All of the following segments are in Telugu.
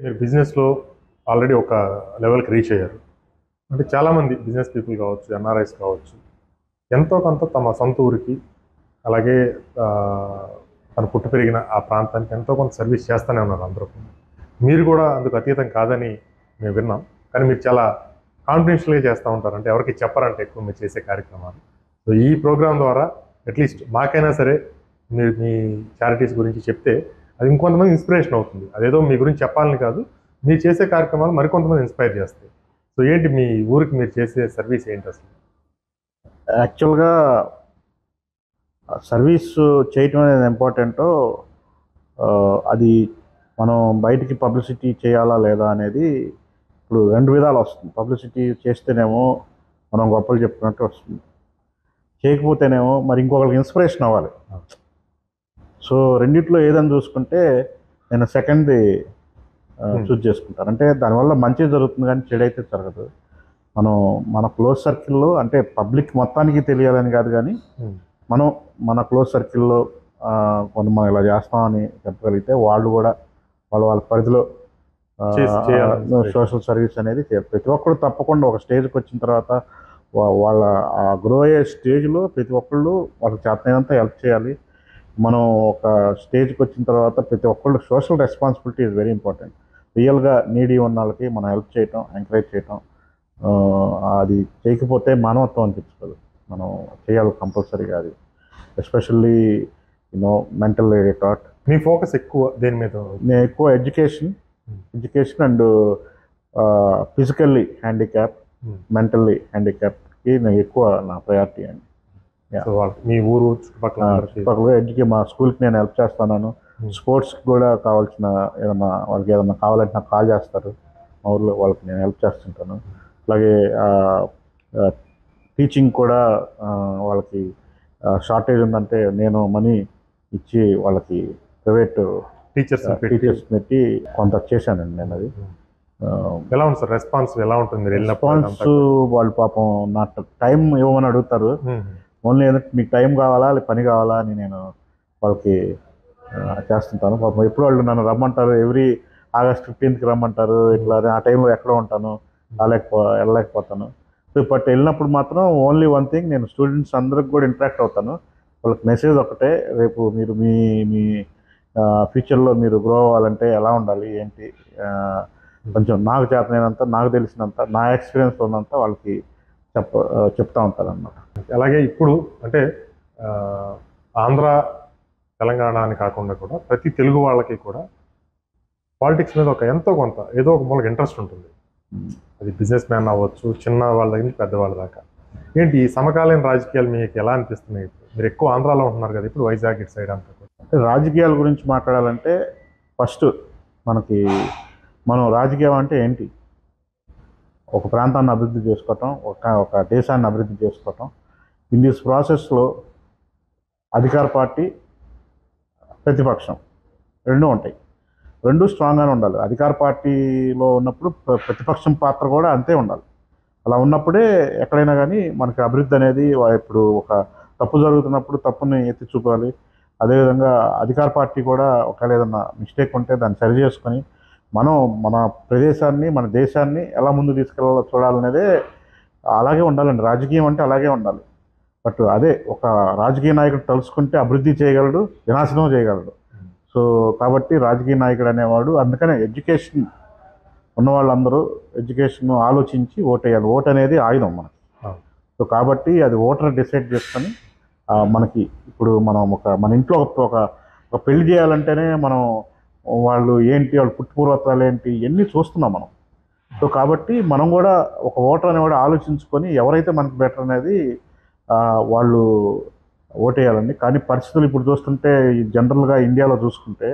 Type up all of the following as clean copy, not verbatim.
మీరు బిజినెస్లో ఆల్రెడీ ఒక లెవెల్కి రీచ్ అయ్యారు. అంటే చాలామంది బిజినెస్ పీపుల్ కావచ్చు, ఎన్ఆర్ఐస్ కావచ్చు, ఎంతో కొంత తమ సొంత ఊరికి అలాగే తను పుట్టి పెరిగిన ఆ ప్రాంతానికి ఎంతో కొంత సర్వీస్ చేస్తూనే ఉన్నారు అందరూ. మీరు కూడా అందుకు అతీతం కాదని మేము విన్నాం. కానీ మీరు చాలా కాన్ఫిడెన్షియల్గా చేస్తూ ఉంటారు. అంటే ఎవరికి చెప్పరంటే ఎక్కువ మీరు చేసే కార్యక్రమాలు. సో ఈ ప్రోగ్రాం ద్వారా అట్లీస్ట్ మాకైనా సరే మీరు మీ చారిటీస్ గురించి చెప్తే అది ఇంకొంతమంది ఇన్స్పిరేషన్ అవుతుంది. అదేదో మీ గురించి చెప్పాలని కాదు, మీరు చేసే కార్యక్రమాలు మరికొంతమంది ఇన్స్పైర్ చేస్తాయి. సో ఏంటి మీ ఊరికి మీరు చేసే సర్వీస్ ఏంటి అసలు? యాక్చువల్గా సర్వీస్ చేయటం అనేది ఇంపార్టెంటో అది మనం బయటికి పబ్లిసిటీ చేయాలా లేదా అనేది ఇప్పుడు రెండు విధాలు వస్తుంది. పబ్లిసిటీ చేస్తేనేమో మనం గొప్పలు చెప్పుకున్నట్టు వస్తుంది, చేయకపోతేనేమో మరి ఇంకొకరికి ఇన్స్పిరేషన్ అవ్వాలి. సో రెండిట్లో ఏదని చూసుకుంటే నేను సెకండ్ది చూస్ చేసుకుంటాను. అంటే దానివల్ల మంచి జరుగుతుంది కానీ చెడైతే జరగదు. మన క్లోజ్ సర్కిల్లో, అంటే పబ్లిక్ మొత్తానికి తెలియాలని కాదు, కానీ మనం మన క్లోజ్ సర్కిల్లో కొంత మనం ఇలా చేస్తామని చెప్పగలిగితే వాళ్ళు కూడా వాళ్ళ పరిధిలో సోషల్ సర్వీస్ అనేది ప్రతి ఒక్కరు తప్పకుండా ఒక స్టేజ్కి వచ్చిన తర్వాత వాళ్ళ గ్రో అయ్యే స్టేజ్లో ప్రతి ఒక్కళ్ళు వాళ్ళకి చేతనైనంత హెల్ప్ చేయాలి. మనం ఒక స్టేజ్కి వచ్చిన తర్వాత ప్రతి ఒక్కళ్ళు social responsibility is very important. రియల్గా నీడీ ఉన్న వాళ్ళకి మనం హెల్ప్ చేయటం, ఎంకరేజ్ చేయటం, అది చేయకపోతే మానవత్వం అనిపించదు. మనం చేయాలి కంపల్సరీగా. అది ఎస్పెషల్లీ మెంటల్ రిటార్ట్. మీ ఫోకస్ ఎక్కువ దేని మీద? నేను ఎక్కువ education and physically handicap, mentally హ్యాండిక్యాప్కి నేను ఎక్కువ నా ప్రయారిటీ అండి. మీ ఊరు చుట్టుపక్కల మా స్కూల్కి నేను హెల్ప్ చేస్తున్నాను. స్పోర్ట్స్కి కూడా కావాల్సిన వాళ్ళకి ఏదన్నా కావాలంటే నాకు కాల్ చేస్తారు. మా ఊర్లో వాళ్ళకి నేను హెల్ప్ చేస్తుంటాను. అలాగే టీచింగ్ కూడా వాళ్ళకి షార్టేజ్ ఉందంటే నేను మనీ ఇచ్చి వాళ్ళకి ప్రైవేట్ టీచర్స్ పెట్టి కొంత చేశానండి నేను. అది ఎలా ఉంది సార్ రెస్పాన్స్? ఎలా ఉంటుంది? రెస్పాన్స్ వాళ్ళు పాపం నా టైం ఇవ్వమని అడుగుతారు. ఓన్లీ ఏదంటే మీకు టైం కావాలా లేదా పని కావాలా అని నేను వాళ్ళకి చేస్తుంటాను. పాపం ఎప్పుడు వాళ్ళు నన్ను రమ్మంటారు, ఎవ్రీ ఆగస్ట్ 15కి రమ్మంటారు. ఇట్లా ఆ టైంలో ఎక్కడో ఉంటాను, వెళ్ళలేకపోతాను. సో బట్ వెళ్ళినప్పుడు మాత్రం ఓన్లీ వన్ థింగ్, నేను స్టూడెంట్స్ అందరికి కూడా ఇంటరాక్ట్ అవుతాను. వాళ్ళకి మెసేజ్ ఒకటే, రేపు మీరు మీ ఫ్యూచర్లో మీరు గ్రో అవ్వాలంటే ఎలా ఉండాలి ఏంటి, కొంచెం నాకు చేతనైనంత, నాకు తెలిసినంత, నా ఎక్స్పీరియన్స్ ఉన్నంత వాళ్ళకి చెప్తా ఉంటాను అన్నమాట. అలాగే ఇప్పుడు అంటే ఆంధ్ర తెలంగాణ అని కాకుండా కూడా ప్రతి తెలుగు వాళ్ళకి కూడా పాలిటిక్స్ మీద ఎంతో కొంత ఏదో ఒక మూలకి ఇంట్రెస్ట్ ఉంటుంది. అది బిజినెస్ మ్యాన్ అవ్వచ్చు, చిన్న వాళ్ళ దగ్గర పెద్దవాళ్ళ దాకా. ఏంటి ఈ సమకాలీన రాజకీయాలు మీకు ఎలా అనిపిస్తున్నాయి? మీరు ఎక్కువ ఆంధ్రాలో ఉంటున్నారు కదా, ఇప్పుడు వైజాగ్ ఇటు సైడ్ అంతా. రాజకీయాల గురించి మాట్లాడాలంటే ఫస్ట్ మనం రాజకీయం అంటే ఏంటి? ఒక ప్రాంతాన్ని అభివృద్ధి చేసుకోవటం, ఒక దేశాన్ని అభివృద్ధి చేసుకోవటం. ఇన్ దిస్ ప్రాసెస్లో అధికార పార్టీ, ప్రతిపక్షం రెండూ ఉంటాయి. రెండు స్ట్రాంగ్గానే ఉండాలి. అధికార పార్టీలో ఉన్నప్పుడు ప్రతిపక్షం పాత్ర కూడా అంతే ఉండాలి. అలా ఉన్నప్పుడే ఎక్కడైనా కానీ మనకి అభివృద్ధి అనేది, ఇప్పుడు ఒక తప్పు జరుగుతున్నప్పుడు తప్పుని ఎత్తి చూపాలి. అదేవిధంగా అధికార పార్టీ కూడా ఒకవేళ ఏదన్నా మిస్టేక్ ఉంటే దాన్ని సరి చేసుకొని మనం మన ప్రదేశాన్ని, మన దేశాన్ని ఎలా ముందు తీసుకెళ్ళాలో చూడాలనేదే అలాగే ఉండాలండి. రాజకీయం అంటే అలాగే ఉండాలి. బట్ అదే ఒక రాజకీయ నాయకుడు తలుసుకుంటే అభివృద్ధి చేయగలడు, వినాశనం చేయగలడు. సో కాబట్టి రాజకీయ నాయకుడు అనేవాడు, అందుకనే ఎడ్యుకేషన్ ఉన్న వాళ్ళందరూ ఎడ్యుకేషన్ ఆలోచించి ఓటేయాలి. ఓటు అనేది ఆయుధం మనకి. సో కాబట్టి అది ఓటర్ డిసైడ్ చేసుకొని మనకి ఇప్పుడు మనం మన ఇంట్లో ఒక పెళ్లి చేయాలంటేనే మనం వాళ్ళు ఏంటి, వాళ్ళ పుట్టుపూర్వత్రాలు ఏంటి, ఇవన్నీ చూస్తున్నాం మనం. సో కాబట్టి మనం కూడా ఒక ఓటర్ అనేవాడు ఆలోచించుకొని ఎవరైతే మనకి బెటర్ అనేది వాళ్ళు ఓటేయాలండి. కానీ పరిస్థితులు ఇప్పుడు చూస్తుంటే జనరల్గా ఇండియాలో చూసుకుంటే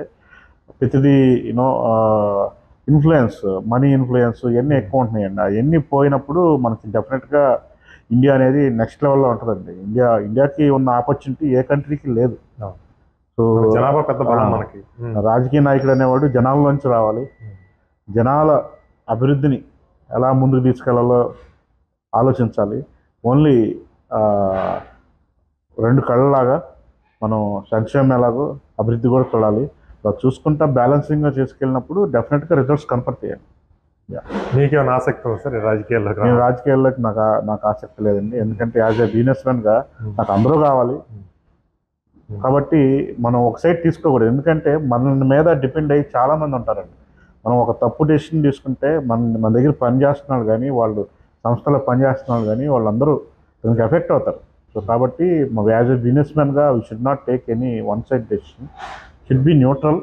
ప్రతిదీ ఇన్ఫ్లుయెన్స్, మనీ ఇన్ఫ్లుయెన్స్ ఇవన్నీ ఎక్కువ ఉంటున్నాయండి. అవన్నీ పోయినప్పుడు మనకి డెఫినెట్గా ఇండియా అనేది నెక్స్ట్ లెవెల్లో ఉంటుందండి. ఇండియాకి ఉన్న ఆపర్చునిటీ ఏ కంట్రీకి లేదు. సో జనాభా పెద్ద బలం మనకి. రాజకీయ నాయకుడు అనేవాడు జనాల్లోంచి రావాలి. జనాల అభివృద్ధిని ఎలా ముందుకు తీసుకెళ్లాలో ఆలోచించాలి. ఓన్లీ రెండు కళ్ళలాగా మనం సంక్షేమం ఎలాగో అభివృద్ధి కూడా చూడాలి. అలా చూసుకుంటా బ్యాలెన్సింగ్గా చేసుకెళ్ళినప్పుడు డెఫినెట్గా రిజల్ట్స్ కనపడతాయి. మీకేమైనా ఆసక్తి ఉంది సార్ రాజకీయాల్లోకి? నేను రాజకీయాల్లోకి నాకు ఆసక్తి లేదండి. ఎందుకంటే యాజ్ ఏ బిజినెస్ మ్యాన్గా నాకు అందరూ కావాలి. కాబట్టి మనం ఒక సైడ్ తీసుకోకూడదు. ఎందుకంటే మన మీద డిపెండ్ అయ్యి చాలామంది ఉంటారండి. మనం ఒక తప్పు డెసిషన్ తీసుకుంటే మన దగ్గర పనిచేస్తున్నారు కానీ, వాళ్ళు సంస్థలో పనిచేస్తున్నారు కానీ వాళ్ళందరూ దానికి ఎఫెక్ట్ అవుతారు. సో కాబట్టి యాజ్ ఎ బిజినెస్ మ్యాన్గా we should not take any one side decision. Should be neutral.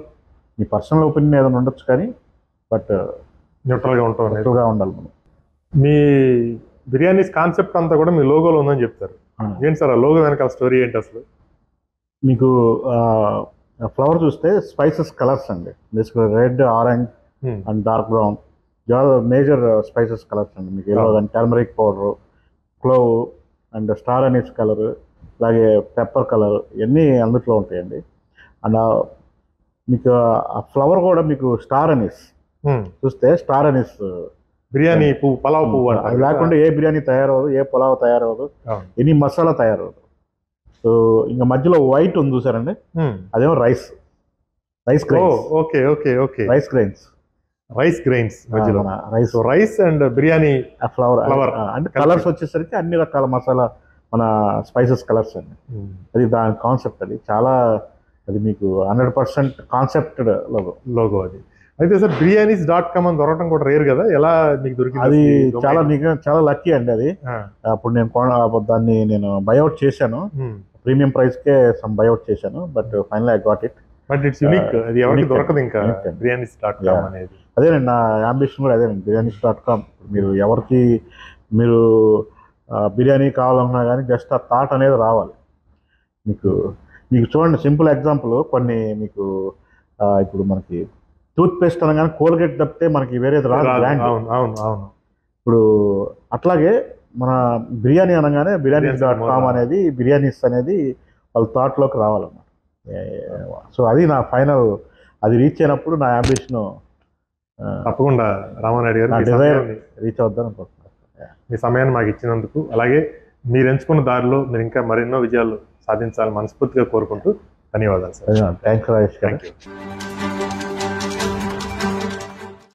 మీ పర్సనల్ ఒపీనియన్ ఏదైనా ఉండొచ్చు కానీ బట్ న్యూట్రల్గా ఉండాలి మనం. మీ బిర్యానీస్ కాన్సెప్ట్ అంతా కూడా మీ లోగోలో ఉందని చెప్తారు. ఏంటి సార్ ఆ లోగో వెనకాల స్టోరీ ఏంటి అసలు? మీకు ఫ్లవర్ చూస్తే స్పైసెస్ కలర్స్ అండి. బేసిక్గా red, orange and dark brown major spices colours అండి. మీకు ఎల్లో కానీ turmeric powder, clove and star Anees colour, అలాగే పెప్పర్ కలర్ ఇవన్నీ అందులో ఉంటాయండి. అండ్ మీకు ఆ ఫ్లవర్ కూడా మీకు స్టార్ అనీస్ చూస్తే స్టార్ అనీస్ బిర్యానీ పువ్వు, పలావ్ పువ్వు అది లేకుండా ఏ బిర్యానీ తయారవదు, ఏ పులావ్ తయారవదు, ఎనీ మసాలా తయారవదు. సో ఇంకా మధ్యలో వైట్ ఉంది చూసారండి, అదేమో rice grains. Okay okay okay rice grains మధ్యలో రైస్ అండ్ బిర్యానీ ఫ్లవర్ అంటే కలర్స్ వచ్చేసరికి అన్ని రకాల మసాలా మన స్పైసెస్ కలర్స్ అండి. అది దాని కాన్సెప్ట్. అది చాలా అది మీకు 100% కాన్సెప్టెడ్ లోగో అది. అయితే సార్ biryanies.com అని దొరకడం కూడా రేర్ కదా, ఎలా మీకు దొరికింది? అది చాలా లక్కీ అండి. అది అప్పుడు దాన్ని నేను బైఅవుట్ చేశాను, ప్రీమియం ప్రైస్కే బైఅవుట్ చేశాను. But final I got it. But it's unique. అది ఎవరికి దొరకదు ఇంకా biryanies.com అనేది. అదేనండి నా అంబిషన్ కూడా అదేనండి, biryanies.com. మీరు ఎవరికి మీరు బిర్యానీ కావాలన్నా కానీ జస్ట్ ఆ థాట్ అనేది రావాలి మీకు. చూడండి సింపుల్ ఎగ్జాంపుల్ కొన్ని మీకు ఇప్పుడు మనకి టూత్ పేస్ట్ అనగానే కోల్గేట్ తప్పితే మనకి వేరేది రాదు బ్రాండ్. ఇప్పుడు అట్లాగే మన బిర్యానీ అనగానే biryanies.com అనేది బిర్యానీస్ అనేది వాళ్ళ థాట్లోకి రావాలన్నమాట. సో అది నా ఫైనల్, అది రీచ్ అయినప్పుడు నా అంబిషన్ తప్పకుండా రామానాయుడు గారు డిజైర్ రీచ్ అవుద్దాం అనుకుంటున్నాను. మీ సమయాన్ని మాకు ఇచ్చినందుకు, అలాగే మీరు ఎంచుకున్న దారిలో మీరు ఇంకా మరెన్నో విజయాలు సాధించాలని మనస్ఫూర్తిగా కోరుకుంటూ ధన్యవాదాలు సార్. థ్యాంక్స్ రాజేష్ గారు.